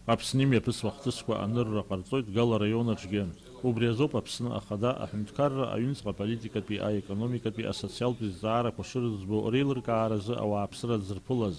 Аԥсны иаԥысуа анырра ҟарҵоит Гала раионаҿгьы. Убри азоуп Аԥсны ахада аҳәынҭқарра, аҩнуҵҟа аполитикатәи, аекономикатәи, асоциалтәи зҵаарақәа шырыӡбо реилыркааразы ауааԥсыра дзырԥылаз.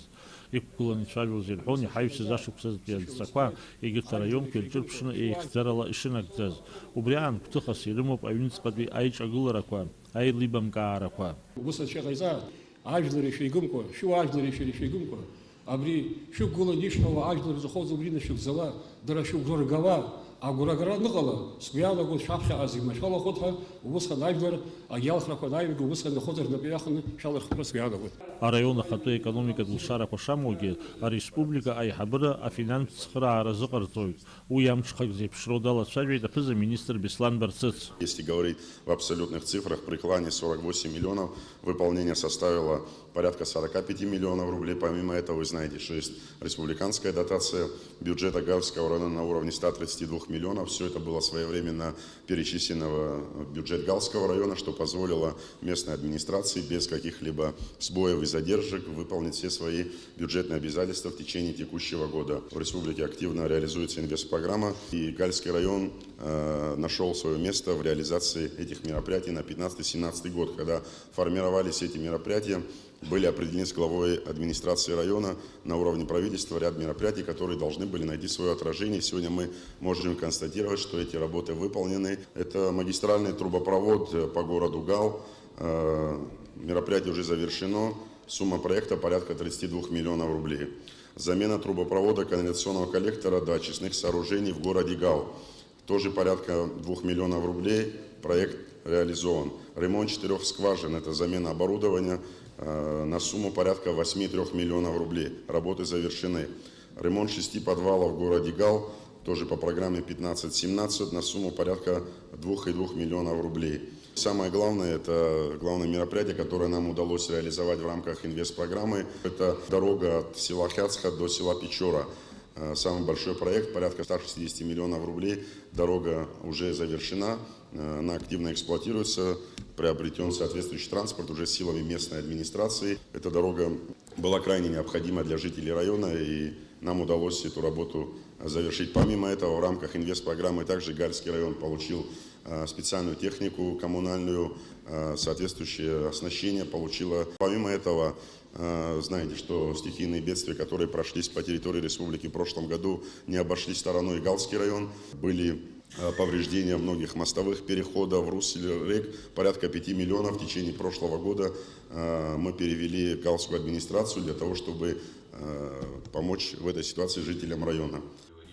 Иқәгыланы ицәажәоз ирҳәон иҳаҩсыз ашықәсазтәи адҵақәа егьырҭ араионқәа ирҿырԥшны еихьӡарала ишынагӡаз. Убри аан гәҭыхас ирымоуп аҩнуҵҟатәи аиҿагыларақәа, аилибамкаарақәа. Ус ацәа ҟаиҵа ажәлар ишәигымкәа, ажәлар ишәигымкәа, абри шәықәгыланы ишҳәауа ажәлар зыхоз убри нашәыгӡала, дара шәықәгәыргала, агәырагара ныҟала, сгәы иалагоит шәаԥхьаҟа зегьы машәалахот ҳәа, убысҟан ажәлар агьалхрақәа ааирга убысҟан ихәыҵыр напы иаханы шәалырхәра сгәы иалагоит. Араион ахатәы економикатә лшарақәа шамоугьы, ареспублика аиҳабыра афинанстә цхыраара зыҟарҵоит. Уи амҽхак зеиԥшроу далацәажәеит аԥыза-министр Беслан Барцыц. Если говорить в абсолютных цифрах, при плане 48 миллионов выполнение составило порядка 45 миллионов рублей. Помимо этого, вы знаете, что есть республиканская дотация бюджета Галского района на уровне 132 миллионов. Все это было своевременно перечислено в бюджет Галского района, что позволило местной администрации без каких-либо сбоев и задержек выполнить все свои бюджетные обязательства в течение текущего года. В республике активно реализуется инвестпрограмма, и Гальский район нашел свое место в реализации этих мероприятий на 15-17 год, когда формировались эти мероприятия. Были определены с главой администрации района на уровне правительства ряд мероприятий, которые должны были найти свое отражение. Сегодня мы можем констатировать, что эти работы выполнены. Это магистральный трубопровод по городу Гал. Мероприятие уже завершено. Сумма проекта порядка 32 миллионов рублей. Замена трубопровода канализационного коллектора до очистных сооружений в городе Гал. Тоже порядка 2 миллионов рублей. Проект реализован. Ремонт 4 скважин. Это замена оборудования на сумму порядка 8-3 миллионов рублей. Работы завершены. Ремонт 6 подвалов в городе Гал, тоже по программе 15-17, на сумму порядка 2,2 миллионов рублей. Самое главное, это главное мероприятие, которое нам удалось реализовать в рамках инвестпрограммы. Это дорога от села Хяцха до села Печора. Самый большой проект, порядка 160 миллионов рублей. Дорога уже завершена, она активно эксплуатируется, приобретен соответствующий транспорт уже силами местной администрации. Эта дорога была крайне необходима для жителей района, и нам удалось эту работу завершить. Помимо этого, в рамках инвестпрограммы также Гальский район получил специальную технику коммунальную, соответствующее оснащение получила. Помимо этого, знаете, что стихийные бедствия, которые прошлись по территории республики в прошлом году, не обошли стороной Галский район. Были повреждения многих мостовых переходов в русле рек. Порядка 5 миллионов в течение прошлого года мы перевели в Галскую администрацию для того, чтобы помочь в этой ситуации жителям района.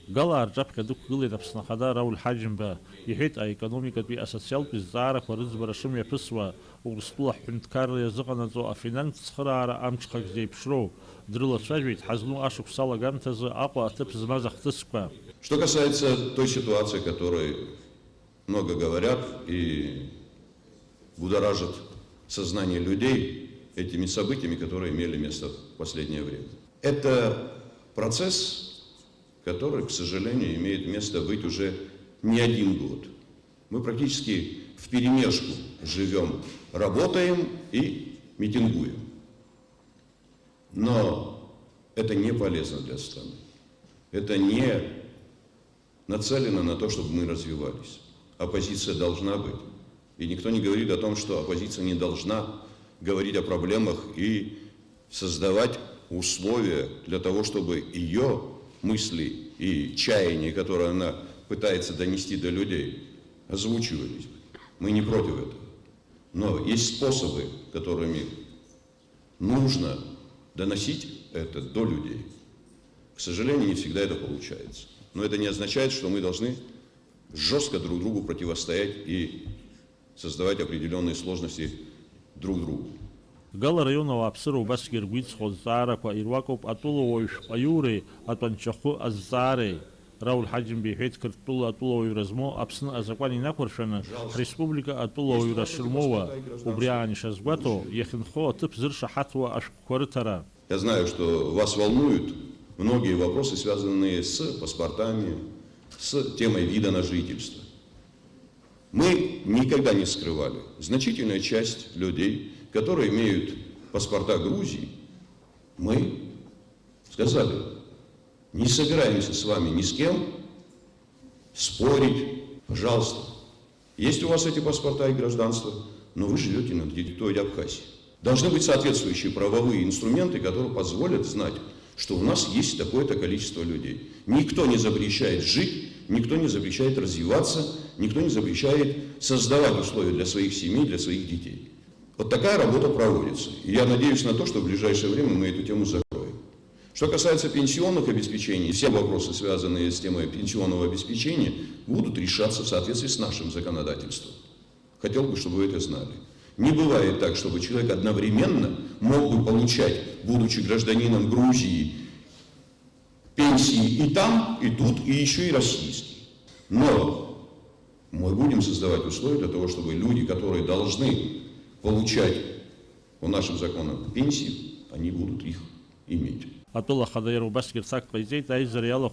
Гала арҿаԥхьа дықәгылеит Аԥсны ахада Рауль Ҳаџьымба. Иҳәеит аекономикатәи асоциалтәи зҵаарақәа рыӡбара шымҩаԥысуа, Урыстәыла ҳҳәынҭқарра иазыҟанаҵо афинанстә цхыраара амҽхак зеиԥшроу. Дрылацәажәеит ҳазну ашықәс алагамҭазы Аҟәа аҭыԥ змаз ахҭысқәа. Что касается той ситуации, о которой много говорят и будоражат сознание людей этими событиями, которые имели место в последнее время. Это процесс, который, к сожалению, имеет место быть уже не один год. Мы практически вперемешку живем, работаем и митингуем. Но это не полезно для страны. Это не нацелено на то, чтобы мы развивались. Оппозиция должна быть. И никто не говорит о том, что оппозиция не должна говорить о проблемах и создавать условия для того, чтобы ее мысли и чаяния, которые она пытается донести до людей, озвучивались. Мы не против этого. Но есть способы, которыми нужно доносить это до людей. К сожалению, не всегда это получается. Но это не означает, что мы должны жестко друг другу противостоять и создавать определенные сложности друг другу. Гала раионова аԥсыра убасгьы ргәы иҵхо зҵаарақәа ируакуп атәылауаҩ шәҟаиуреи атәанчахәы азҵаареи. Рауль Ҳаџьымба иҳәеит, Қырҭтәыла атәылауаҩра змоу Аԥсны азакәан инақәыршәаны ҳреспублика атәылауаҩра шырмоуа. Убри аан ишазгәаҭо иахьынхо аҭыԥ зыршаҳаҭуа ашәҟәқәа рыҭара. Я знаю, что вас волнуют многие вопросы, связанные с паспортами, с темой вида на жительство. Мы никогда не скрывали. Значительная часть людей, которые имеют паспорта Грузии, мы сказали, Не собираемся с вами ни с кем спорить. Пожалуйста. Есть у вас эти паспорта и гражданство, но вы живете на территории Абхазии. Должны быть соответствующие правовые инструменты, которые позволят знать, что у нас есть такое-то количество людей. Никто не запрещает жить, никто не запрещает развиваться, никто не запрещает создавать условия для своих семей, для своих детей. Вот такая работа проводится. И я надеюсь на то, что в ближайшее время мы эту тему закроем. Что касается пенсионных обеспечений, все вопросы, связанные с темой пенсионного обеспечения, будут решаться в соответствии с нашим законодательством. Хотел бы, чтобы вы это знали. Не бывает так, чтобы человек одновременно мог бы получать, будучи гражданином Грузии, пенсии и там, и тут, и еще и российские. Но мы будем создавать условия для того, чтобы люди, которые должны получать по нашим законам пенсии, они будут их иметь. Атула Хадайру Баскир Сакпайзей Тайзариала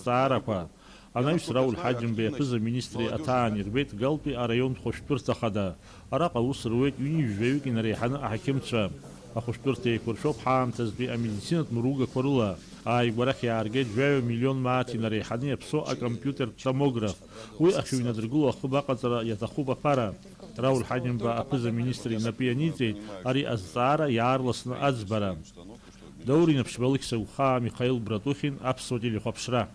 Зарапа. Она Рауль Хаджим Бехза министри Атани Рбет Галпи, а район Хошпирта Хада. Арака Усрует Юнижевик и Нарихана Ахимца. А Хошпирте Куршоп Хам Тазби Амедицинат Муруга Курула. А Игбарахи Аргет 2 миллион Мати Нарихани Псо а компьютер томограф. Уй Ахюина Дргула Хубакатара Ятахуба Пара. Рауль Хаджим Бехза министри на пианите Ари Азара Ярласна Азбара. دوري نبشبالك سوخا ميخائيل براتوخين أبسودي لخبشرا